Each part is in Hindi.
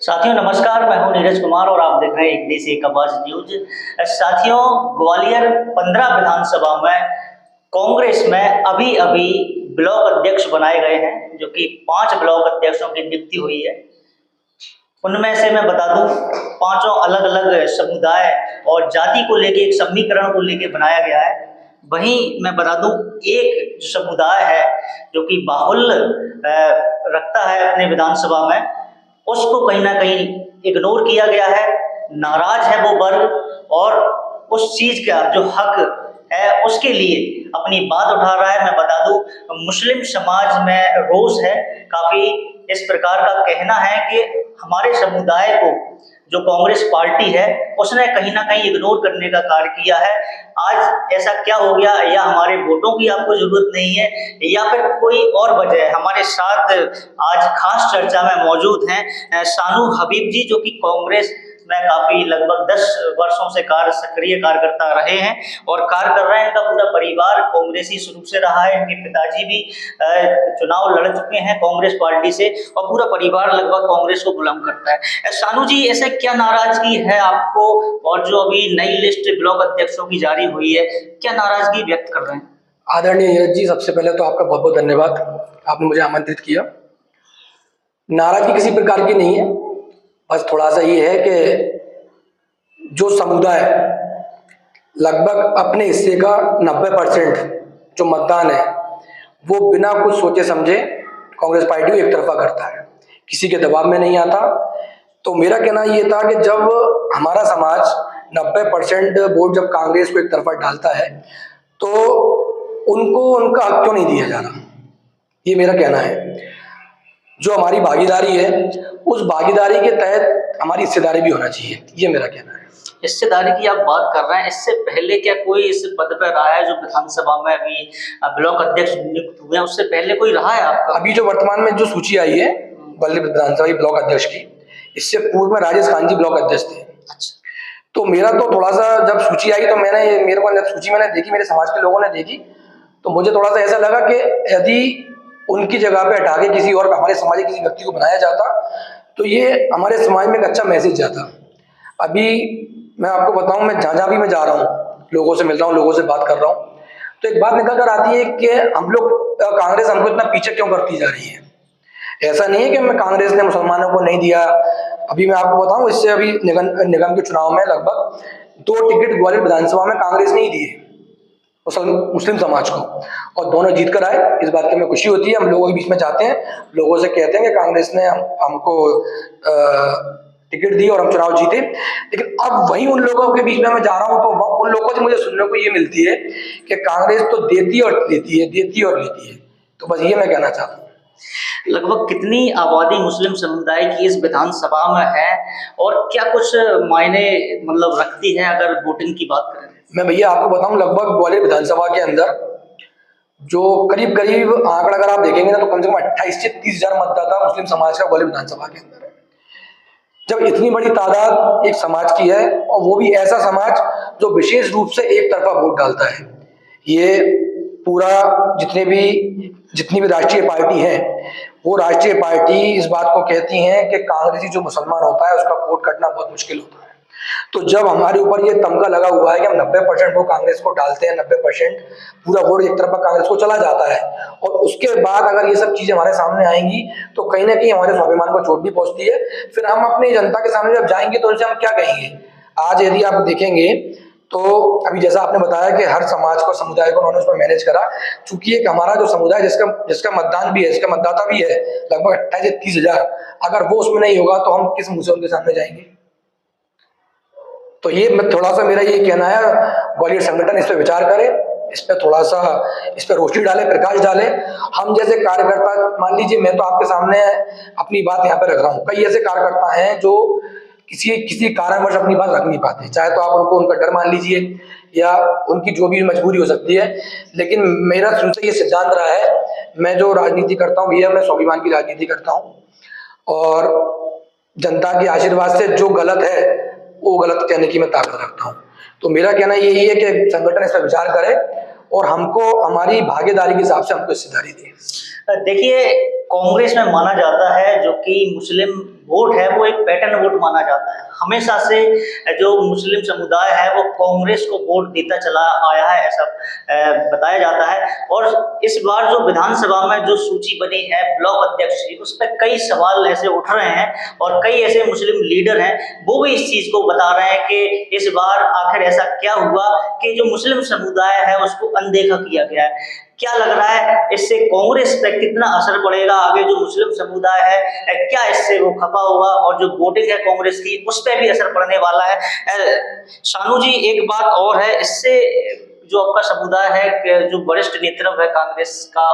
साथियों नमस्कार, मैं हूं नीरज कुमार और आप देख रहे हैं एक देश एक आवाज न्यूज। साथियों, ग्वालियर 15 विधानसभा में कांग्रेस में अभी अभी ब्लॉक अध्यक्ष बनाए गए हैं, जो कि 5 ब्लॉक अध्यक्षों की नियुक्ति हुई है। उनमें से मैं बता दूं, पांचों अलग अलग समुदाय और जाति को लेके एक समीकरण को लेके बनाया गया है। वहीं मैं बता दूं, एक जो समुदाय है जो कि बाहुल्य रखता है अपने विधानसभा में, उसको कहीं ना कहीं इग्नोर किया गया है। नाराज है वो वर्ग और उस चीज का जो हक है उसके लिए अपनी बात उठा रहा है। मैं बता दूं, मुस्लिम समाज में रोष है काफी। इस प्रकार का कहना है कि हमारे समुदाय को जो कांग्रेस पार्टी है उसने कहीं ना कहीं इग्नोर करने का कार्य किया है। आज ऐसा क्या हो गया, या हमारे वोटों की आपको जरूरत नहीं है, या फिर कोई और वजह है। हमारे साथ आज खास चर्चा में मौजूद हैं सानू हबीब जी, जो कि कांग्रेस में काफी लगभग 10 वर्षों से सक्रिय कार्यकर्ता रहे हैं और कार्य कर रहे हैं। इनका पूरा परिवार कांग्रेसी शुरू से रहा है। इनके पिताजी भी चुनाव लड़ चुके हैं कांग्रेस पार्टी से और पूरा परिवार लगभग कांग्रेस को गुलाम करता है। सानू जी, ऐसे क्या नाराजगी है आपको, और जो अभी नई लिस्ट ब्लॉक अध्यक्षों की जारी हुई है, क्या नाराजगी व्यक्त कर रहे हैं? आदरणीय नीरज जी, सबसे पहले तो आपका बहुत बहुत धन्यवाद, आपने मुझे आमंत्रित किया। नाराजगी किसी प्रकार की नहीं है, बस थोड़ा सा ये है कि जो समुदाय लगभग अपने हिस्से का 90% जो मतदान है वो बिना कुछ सोचे समझे कांग्रेस पार्टी को एक तरफा करता है, किसी के दबाव में नहीं आता। तो मेरा कहना ये था कि जब हमारा समाज 90% वोट जब कांग्रेस को एक तरफा डालता है तो उनको उनका हक क्यों नहीं दिया जा रहा, ये मेरा कहना है। जो हमारी भागीदारी है उस भागीदारी के तहत हमारी हिस्सेदारी भी होना चाहिए, ये मेरा कहना है। हिस्सेदारी की आप बात कर रहे हैं, इससे पहले क्या कोई इस पद पर रहा है जो विधानसभा में अभी ब्लॉक अध्यक्ष नियुक्त हुए हैं? उससे पहले कोई रहा है आपका? अभी जो वर्तमान में जो सूची आई है ग्वालियर विधानसभा ब्लॉक अध्यक्ष की, इससे पूर्व में राजेश खान जी ब्लॉक अध्यक्ष थे। अच्छा। तो मेरा तो थोड़ा सा जब सूची आई तो मेरे को सूची मैंने देखी, मेरे समाज के लोगों ने देखी, तो मुझे थोड़ा सा ऐसा लगा कि यदि उनकी जगह पे हटा के किसी और हमारे समाज के किसी व्यक्ति को बनाया जाता तो ये हमारे समाज में एक अच्छा मैसेज जाता। अभी मैं आपको बताऊं, मैं जहाँ भी मैं जा रहा हूँ, लोगों से मिल रहा हूँ, लोगों से बात कर रहा हूँ, तो एक बात निकल कर आती है कि हम लोग कांग्रेस हमको इतना पीछे क्यों करती जा रही है। ऐसा नहीं है कि मैं कांग्रेस ने मुसलमानों को नहीं दिया। अभी मैं आपको बताऊं, इससे अभी निगम के चुनाव में लगभग 2 टिकट ग्वालियर विधानसभा में कांग्रेस ने ही दिए मुस्लिम समाज को, और दोनों जीत कर आए। इस बात की हमें खुशी होती है। हम लोगों के बीच में जाते हैं, लोगों से कहते हैं कि कांग्रेस ने हमको टिकट दी और हम चुनाव जीते। लेकिन अब वही उन लोगों के बीच में मैं जा रहा हूं तो उन लोगों से मुझे सुनने को ये मिलती है कि कांग्रेस तो देती और लेती है, देती और लेती है। तो बस ये मैं कहना चाहता हूँ। लगभग कितनी आबादी मुस्लिम समुदाय की इस विधानसभा में है, और क्या कुछ मायने मतलब रखती है अगर वोटिंग की बात करें? मैं भैया आपको बताऊं, लगभग ग्वालियर विधानसभा के अंदर जो करीब आंकड़ा अगर आप देखेंगे ना, तो कम से कम 28 से 30 हजार मतदाता मुस्लिम समाज का ग्वालियर विधानसभा के अंदर है। जब इतनी बड़ी तादाद एक समाज की है, और वो भी ऐसा समाज जो विशेष रूप से एक तरफा वोट डालता है, ये पूरा जितनी भी राष्ट्रीय पार्टी है, वो राष्ट्रीय पार्टी इस बात को कहती हैं कि कांग्रेसी जो मुसलमान होता है उसका वोट कटना बहुत मुश्किल होता है। तो जब हमारे ऊपर ये तमगा लगा हुआ है कि हम 90% वोट कांग्रेस को डालते हैं, 90% पूरा वोट एक तरफा कांग्रेस को चला जाता है, और उसके बाद अगर ये सब चीजें हमारे सामने आएंगी तो कहीं ना कहीं हमारे स्वाभिमान को चोट भी पहुंचती है। फिर हम अपनी जनता के सामने जब जाएंगे तो उनसे हम क्या कहेंगे। आज यदि आप देखेंगे तो अभी जैसा आपने बताया कि हर समाज को, समुदाय को उन्होंने उसमें मैनेज करा, चूंकि एक हमारा जो समुदाय जिसका मतदान भी है, जिसका मतदाता भी है लगभग 28 से 30 हजार, अगर वो उसमें नहीं होगा तो हम किस मुंह से उनके सामने जाएंगे। तो ये थोड़ा सा मेरा ये कहना है, ग्वालियर संगठन इस पर विचार करे, इस पर थोड़ा सा इस पर रोशनी डाले, प्रकाश डाले। हम जैसे कार्यकर्ता, मान लीजिए मैं तो आपके सामने अपनी बात यहाँ पे रख रहा हूँ, कई ऐसे कार्यकर्ता हैं जो किसी कारणवश अपनी बात रख नहीं पाते, चाहे तो आप उनका डर मान लीजिए या उनकी जो भी मजबूरी हो सकती है। लेकिन मेरा शुरू से ये सिद्धांत रहा है, मैं जो राजनीति करता हूँ भैया, मैं स्वाभिमान की राजनीति करता हूँ, और जनता के आशीर्वाद से जो गलत है वो गलत कहने की मैं ताकत रखता हूँ। तो मेरा कहना यही है कि संगठन इस पर विचार करे और हमको हमारी भागीदारी के हिसाब से हमको हिस्सेदारी दे। देखिए, कांग्रेस में माना जाता है, जो कि मुस्लिम वोट है वो एक पैटर्न वोट माना जाता है। हमेशा से जो मुस्लिम समुदाय है वो कांग्रेस को वोट देता चला आया है, ऐसा बताया जाता है। और इस बार जो विधानसभा में जो सूची बनी है ब्लॉक अध्यक्ष की, उस पर कई सवाल ऐसे उठ रहे हैं और कई ऐसे मुस्लिम लीडर हैं वो भी इस चीज को बता रहे हैं कि इस बार आखिर ऐसा क्या हुआ कि जो मुस्लिम समुदाय है उसको अनदेखा किया गया है। क्या लग रहा है इससे कांग्रेस पे कितना असर पड़ेगा? आगे जो मुस्लिम समुदाय है क्या इससे वो खपा होगा, और जो वोटिंग है कांग्रेस की उस पर भी असर पड़ने वाला है? शानू जी, एक बात और है, इससे जो आपका समुदाय है कि जो वरिष्ठ नेतृत्व है कांग्रेस का,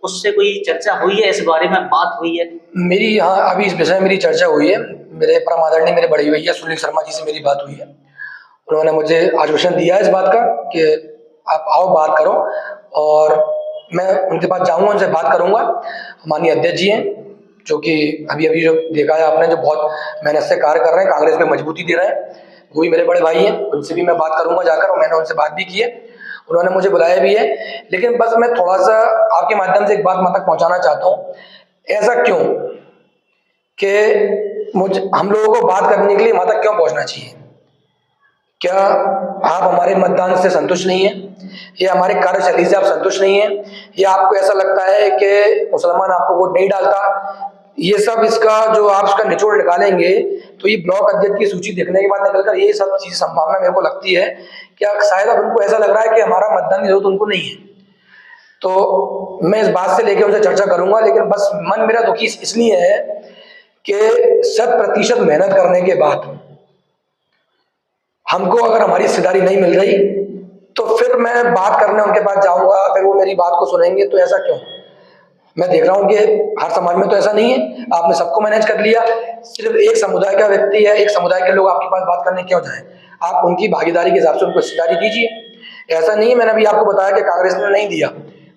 उससे कोई चर्चा हुई है, इस बारे में बात हुई है? मेरी यहाँ अभी इस विषय में मेरी चर्चा हुई है। मेरे परम आदरणीय मेरे बड़े भैया सुनील शर्मा जी से मेरी बात हुई है। उन्होंने मुझे आश्वासन दिया है इस बात का कि आप आओ बात करो, और मैं उनके पास जाऊंगा, उनसे बात करूंगा। माननीय अध्यक्ष जी हैं जो कि अभी अभी जो देखा है आपने, जो बहुत मेहनत से कार्य कर रहे हैं, कांग्रेस में मजबूती दे रहे हैं, वो भी मेरे बड़े भाई हैं। उनसे भी मैं बात करूंगा जाकर, और मैंने उनसे बात भी की है, उन्होंने मुझे बुलाया भी है। लेकिन बस मैं थोड़ा सा आपके माध्यम से एक बात मैं तक पहुंचाना चाहता हूँ। ऐसा क्यों कि हम लोगों को बात करने के लिए वहां तक क्यों पहुंचना चाहिए? क्या आप हमारे मतदान से संतुष्ट नहीं है, या हमारे कार्यशैली से आप संतुष्ट नहीं है, या आपको ऐसा लगता है कि मुसलमान आपको वोट नहीं डालता? ये सब इसका जो आप इसका निचोड़ निकालेंगे तो ये ब्लॉक अध्यक्ष की सूची देखने के बाद निकलकर ये सब चीज संभावना मेरे को लगती है कि शायद अब उनको ऐसा लग रहा है कि हमारा मतदान की जरूरत उनको नहीं है। तो मैं इस बात से लेकर उनसे चर्चा करूंगा, लेकिन बस मन मेरा दुखी इसलिए है कि 100% मेहनत करने के बाद हमको अगर हमारी हिस्सेदारी नहीं मिल रही तो फिर मैं बात करने उनके पास जाऊंगा, फिर वो मेरी बात को सुनेंगे। तो ऐसा क्यों? मैं देख रहा हूं कि हर समाज में तो ऐसा नहीं है। आपने सबको मैनेज कर लिया, सिर्फ एक समुदाय का व्यक्ति है, एक समुदाय के लोग आपके पास बात करने क्यों जाएं? आप उनकी भागीदारी के हिसाब से उनको हिस्सेदारी दीजिए। ऐसा नहीं है, मैंने अभी आपको बताया कि कांग्रेस ने नहीं दिया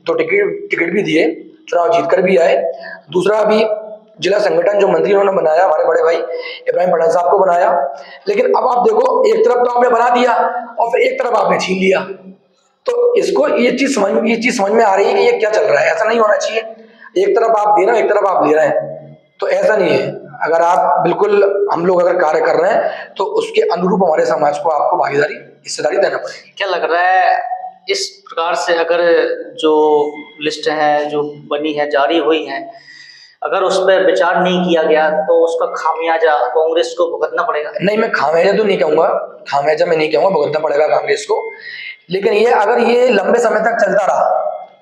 तो टिकट भी दिए, चुनाव जीतकर भी आए। दूसरा, अभी जिला संगठन जो मंत्री उन्होंने बनाया, हमारे बड़े भाई इब्राहिम पठान साहब को बनाया। लेकिन अब आप देखो, एक तरफ तो आपने बना दिया और फिर एक तरफ आपने छीन लिया। तो इसको ये चीज समझ में आ रही है कि ये क्या चल रहा है। ऐसा नहीं होना चाहिए, एक तरफ आप दे रहे हैं, एक तरफ आप ले रहे हैं, तो ऐसा नहीं है। अगर आप बिल्कुल, हम लोग अगर कार्य कर रहे हैं तो उसके अनुरूप हमारे समाज को आपको भागीदारी, हिस्सेदारी देना पड़ेगी। क्या लग रहा है इस प्रकार से अगर जो लिस्ट है जो बनी है, जारी हुई है, अगर उस पर विचार नहीं किया गया तो उसका खामियाजा कांग्रेस को भुगतना पड़ेगा? नहीं, मैं खामियाजा तो नहीं कहूंगा, खामियाजा मैं नहीं कहूंगा, भुगतना पड़ेगा कांग्रेस को। लेकिन ये अगर ये लंबे समय तक चलता रहा,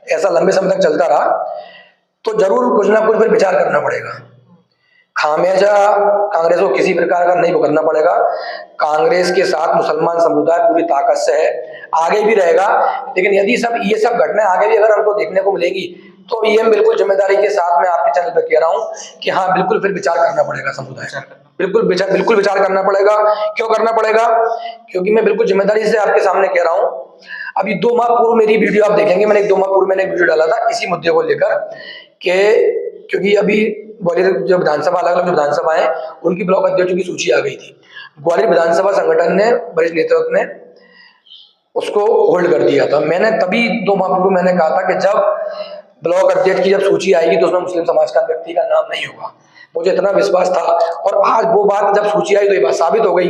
ऐसा लंबे समय तक चलता रहा, तो जरूर कुछ ना कुछ फिर विचार करना पड़ेगा। खामियाजा कांग्रेस को किसी प्रकार का नहीं भुगतना पड़ेगा। कांग्रेस के साथ मुसलमान समुदाय पूरी ताकत से है, आगे भी रहेगा। लेकिन यदि ये सब घटनाएं आगे भी अगर हमको देखने को मिलेगी तो ये हम बिल्कुल जिम्मेदारी के साथ मैं आपके चैनल पर कह रहा हूँ कि हाँ, बिल्कुल फिर विचार करना पड़ेगा समुदाय, बिल्कुल विचार करना पड़ेगा। क्यों करना पड़ेगा? क्योंकि मैं बिल्कुल जिम्मेदारी से आपके सामने कह रहा हूँ। अभी 2 माह पूर्व मेरी वीडियो आप देखेंगे, मैंने 2 माह पूर्व मैंने एक वीडियो डाला था इसी मुद्दे को लेकर कि क्योंकि अभी ग्वालियर जो विधानसभा, अलग अलग जो विधानसभा है उनकी ब्लॉक अध्यक्षों की सूची आ गई थी। ग्वालियर विधानसभा संगठन ने, वरिष्ठ नेतृत्व ने उसको होल्ड कर दिया था। मैंने तभी 2 माह पूर्व मैंने कहा था कि जब ब्लॉक अध्यक्ष की जब सूची आएगी तो उसमें मुस्लिम समाज का व्यक्ति का नाम नहीं होगा। मुझे इतना विश्वास था, और आज वो बात जब सूची आई तो ये बात साबित हो गई।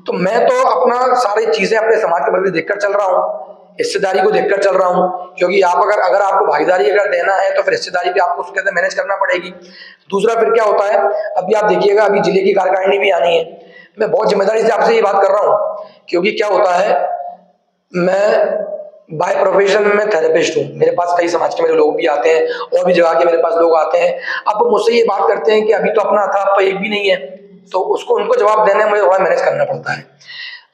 तो मैं तो अपना सारी चीजें अपने समाज के बदले देखकर चल रहा हूँ, हिस्सेदारी को देखकर चल रहा हूँ। क्योंकि आप अगर आपको भागीदारी अगर देना है तो फिर हिस्सेदारी भी आपको उसके अंदर मैनेज करना पड़ेगी। दूसरा, फिर क्या होता है, अभी आप देखिएगा, अभी जिले की कार्यकारिणी भी आनी है। मैं बहुत जिम्मेदारी से आपसे ये बात कर रहा हूँ, क्योंकि क्या होता है, मैं बाय प्रोफेशन में थेरेपिस्ट हूँ। मेरे पास कई समाज के मेरे लोग भी आते हैं, और भी जगह के मेरे पास लोग आते हैं। अब मुझसे ये बात करते हैं कि अभी तो अपना था, अब तो एक भी नहीं है, तो उसको उनको जवाब देने में मुझे थोड़ा मैनेज करना पड़ता है।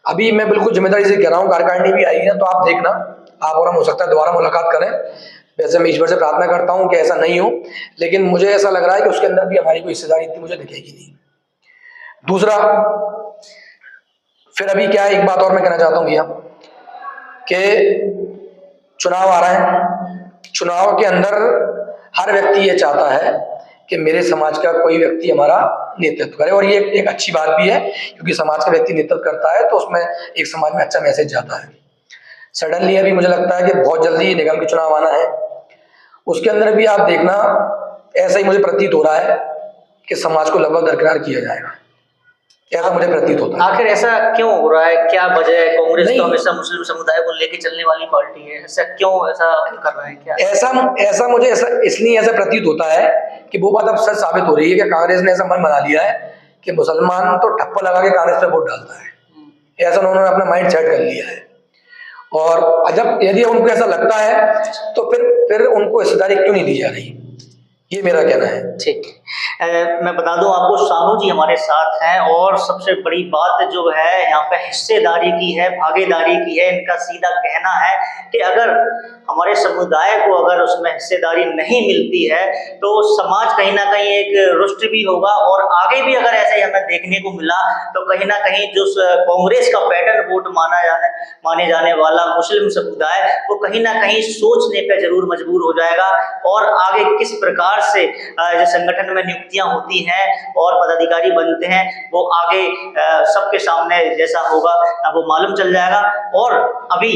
अभी मैं बिल्कुल जिम्मेदारी से कह रहा हूँ, कार्यकारिणी भी आई है, तो आप देखना, आप और हम हो सकता है दोबारा मुलाकात करें। वैसे मैं ईश्वर से प्रार्थना करता हूँ कि ऐसा नहीं हो, लेकिन मुझे ऐसा लग रहा है कि उसके अंदर भी हमारी कोई हिस्सेदारी इतनी मुझे दिखेगी नहीं। दूसरा, फिर अभी क्या है, एक बात और मैं कहना चाहता हूँ भैया कि चुनाव आ रहे हैं। चुनाव के अंदर हर व्यक्ति ये चाहता है कि मेरे समाज का कोई व्यक्ति हमारा नेतृत्व करे, और ये एक अच्छी बात भी है, क्योंकि समाज का व्यक्ति नेतृत्व करता है तो उसमें एक समाज में अच्छा मैसेज जाता है। सडनली अभी मुझे लगता है कि बहुत जल्दी निगम के चुनाव आना है, उसके अंदर भी आप देखना ऐसा ही मुझे प्रतीत हो रहा है कि समाज को लगभग दरकिनार किया जाएगा, ऐसा मुझे प्रतीत होता है। आखिर ऐसा क्यों हो रहा है, क्या वजह है? कांग्रेस नहीं। तो हमेशा मुस्लिम समुदाय को लेके चलने वाली पार्टी है, ऐसा क्यों ऐसा कर रहा है, क्या ऐसा मुझे इसलिए ऐसा प्रतीत होता है कि वो बात अब सच साबित हो रही है कि कांग्रेस ने ऐसा मन बना लिया है कि मुसलमान तो ठप्पा लगा के कांग्रेस पे वोट डालता है, ऐसा उन्होंने अपना माइंड सेट कर लिया है। और जब यदि उनको ऐसा लगता है तो फिर उनको हिस्सेदारी क्यों नहीं दी जा रही, ये मेरा कहना है। ठीक। मैं बता दूं आपको, शानू जी हमारे साथ हैं और सबसे बड़ी बात जो है यहाँ पे हिस्सेदारी की है, भागीदारी की है। इनका सीधा कहना है कि अगर हमारे समुदाय को अगर उसमें हिस्सेदारी नहीं मिलती है तो समाज कहीं ना कहीं एक रुष्ट भी होगा, और आगे भी अगर ऐसे ही हमें देखने को मिला तो कहीं ना कहीं जो कांग्रेस का पैटर्न वोट माने जाने वाला मुस्लिम समुदाय, वो कहीं ना कहीं सोचने पर जरूर मजबूर हो जाएगा। और आगे किस प्रकार से जो संगठन में नियुक्तियां होती हैं और पदाधिकारी बनते हैं, वो आगे सबके सामने जैसा होगा वो मालूम चल जाएगा। और अभी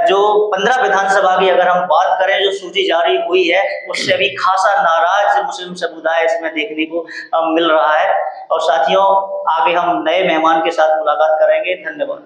जो 15 विधानसभा की अगर हम बात करें, जो सूची जारी हुई है, उससे अभी खासा नाराज मुस्लिम समुदाय इसमें देखने को मिल रहा है। और साथियों, आगे हम नए मेहमान के साथ मुलाकात करेंगे। धन्यवाद।